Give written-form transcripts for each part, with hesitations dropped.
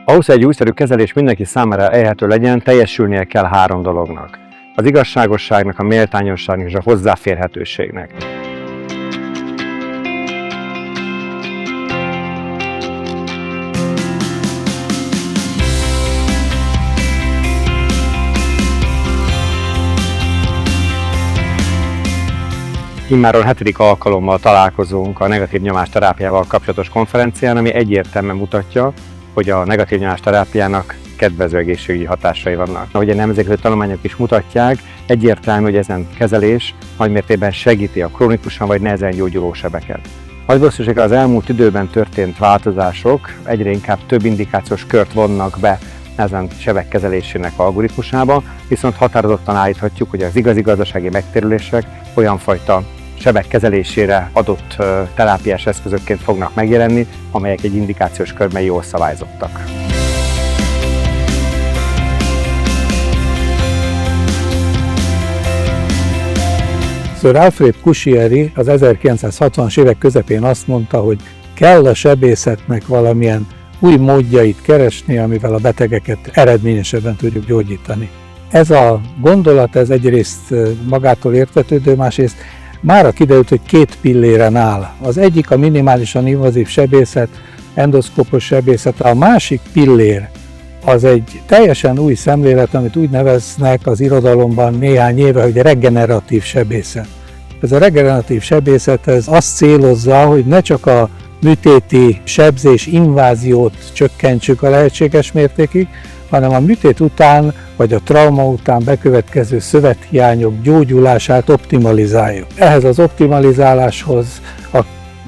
Ahhoz, hogy egy újszerű kezelés mindenki számára elérhető legyen, teljesülnie kell 3 dolognak. Az igazságosságnak, a méltányosságnak és a hozzáférhetőségnek. Immáron 7. alkalommal találkozunk a negatív nyomásterápiával kapcsolatos konferencián, ami egyértelműen mutatja, hogy a negatív nyomásterápiának kedvező egészségügyi hatásai vannak. Ahogy a nemzetközi tanulmányok is mutatják, egyértelmű, hogy ezen kezelés nagymértékben segíti a krónikusan vagy nehezen gyógyuló sebeket. Nagy valószínűséggel az elmúlt időben történt változások egyre inkább több indikációs kört vonnak be ezen sebek kezelésének algoritmusába, viszont határozottan állíthatjuk, hogy az igazi gazdasági megtérülések olyan fajta sebek kezelésére adott terápiás eszközökként fognak megjelenni, amelyek egy indikációs körben jól szabályozottak. Sir Alfred Cuschieri az 1960-as évek közepén azt mondta, hogy kell a sebészetnek valamilyen új módjait keresni, amivel a betegeket eredményesebben tudjuk gyógyítani. Ez a gondolat, ez egyrészt magától értetődő, másrészt mára kiderült, hogy 2 pilléren áll. Az egyik a minimálisan invazív sebészet, endoszkópos sebészet, a másik pillér az egy teljesen új szemlélet, amit úgy neveznek az irodalomban néhány éve, hogy regeneratív sebészet. Ez a regeneratív sebészet ez azt célozza, hogy ne csak a műtéti sebzés inváziót csökkentsük a lehetséges mértékig, hanem a műtét után vagy a trauma után bekövetkező szövethiányok gyógyulását optimalizáljuk. Ehhez az optimalizáláshoz a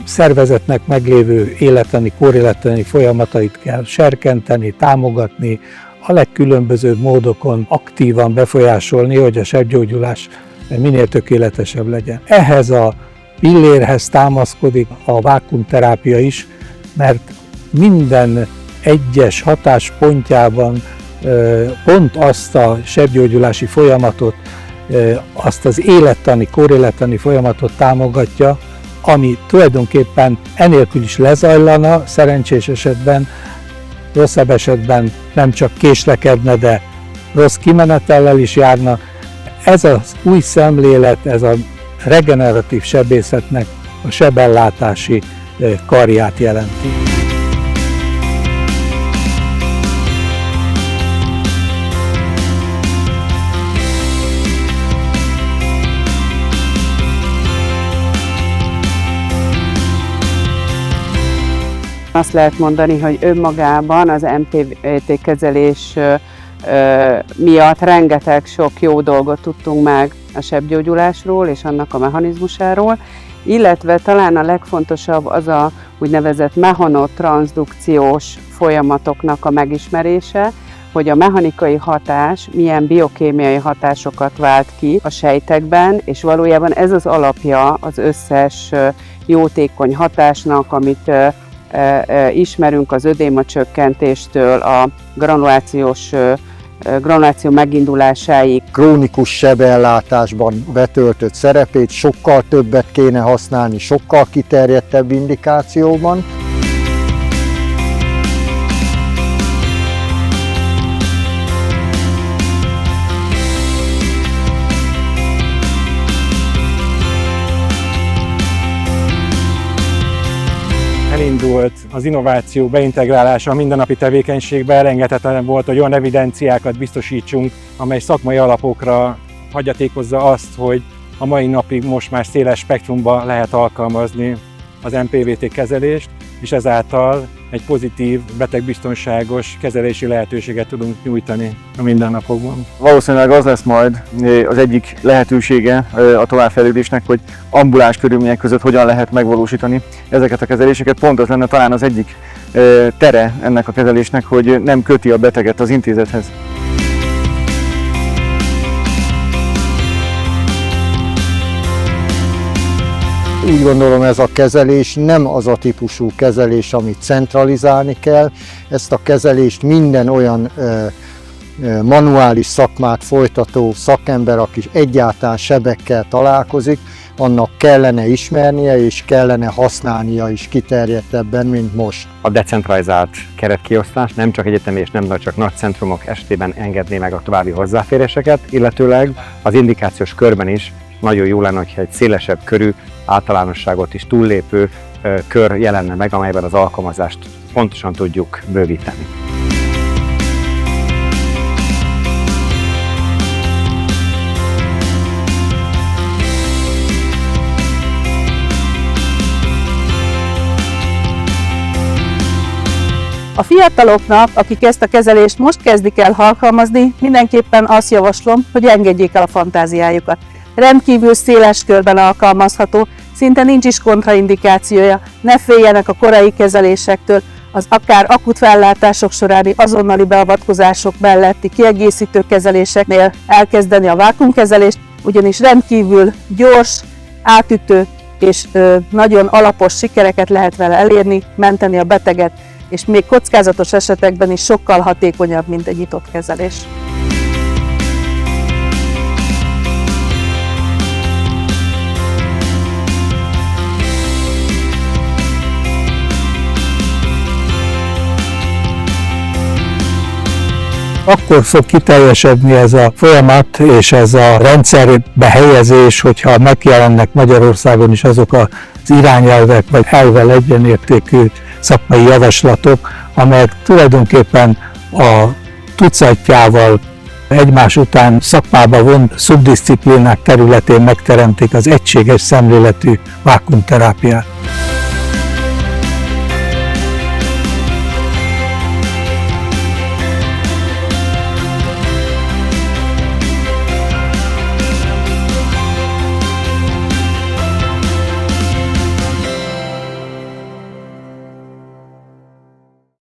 szervezetnek meglévő életleni, kóréletleni folyamatait kell serkenteni, támogatni, a legkülönbözőbb módokon aktívan befolyásolni, hogy a sebgyógyulás minél tökéletesebb legyen. Ehhez a pillérhez támaszkodik a vákuumterápia is, mert minden egyes hatáspontjában pont azt a sebgyógyulási folyamatot, azt az élettani, kórélettani folyamatot támogatja, ami tulajdonképpen enélkül is lezajlana, szerencsés esetben, rosszabb esetben nem csak késlekedne, de rossz kimenetellel is járna. Ez az új szemlélet, ez a regeneratív sebészetnek a sebellátási karját jelenti. Azt lehet mondani, hogy önmagában az MPVT kezelés miatt rengeteg sok jó dolgot tudtunk meg a sebgyógyulásról és annak a mechanizmusáról, illetve talán a legfontosabb az a úgynevezett mechanotranszdukciós folyamatoknak a megismerése, hogy a mechanikai hatás milyen biokémiai hatásokat vált ki a sejtekben, és valójában ez az alapja az összes jótékony hatásnak, amit ismerünk az ödéma csökkentéstől a granuláció megindulásáig. Krónikus sebellátásban betöltött szerepét sokkal többet kéne használni, sokkal kiterjedtebb indikációban. Elindult az innováció beintegrálása a mindennapi tevékenységbe, elengedhetetlen volt, hogy olyan evidenciákat biztosítsunk, amely szakmai alapokra hagyatékozza azt, hogy a mai napig most már széles spektrumban lehet alkalmazni az MPVT kezelést, és ezáltal egy pozitív, betegbiztonságos kezelési lehetőséget tudunk nyújtani a mindennapokban. Valószínűleg az lesz majd az egyik lehetősége a továbbfejlődésnek, hogy ambuláns körülmények között hogyan lehet megvalósítani ezeket a kezeléseket. Pont az lenne talán az egyik tere ennek a kezelésnek, hogy nem köti a beteget az intézethez. Úgy gondolom, ez a kezelés nem az a típusú kezelés, amit centralizálni kell. Ezt a kezelést minden olyan manuális szakmát folytató szakember, aki egyáltalán sebekkel találkozik, annak kellene ismernie és kellene használnia is kiterjedtebben, mint most. A decentralizált keretkiosztás nem csak egyetemi és nem csak nagy centrumok esetében engedné meg a további hozzáféréseket, illetőleg az indikációs körben is nagyon jó lenne, hogyha egy szélesebb körű, általánosságot is túllépő kör jelenne meg, amelyben az alkalmazást pontosan tudjuk bővíteni. A fiataloknak, akik ezt a kezelést most kezdik el alkalmazni, mindenképpen azt javaslom, hogy engedjék el a fantáziájukat. Rendkívül széles körben alkalmazható, szinte nincs is kontraindikációja, ne féljenek a korai kezelésektől, az akár akut fellátások soráni azonnali beavatkozások melletti kiegészítő kezeléseknél elkezdeni a vákuumkezelést, ugyanis rendkívül gyors, átütő és nagyon alapos sikereket lehet vele elérni, menteni a beteget, és még kockázatos esetekben is sokkal hatékonyabb, mint egy nyitott kezelés. Akkor fog kiteljesedni ez a folyamat és ez a rendszerbe helyezés, hogyha megjelennek Magyarországon is azok az irányelvek vagy elvvel egyenértékű szakmai javaslatok, amelyek tulajdonképpen a tucatjával egymás után szakmába vont szubdiszciplínák területén megteremtik az egységes szemléletű vákuumterápiát.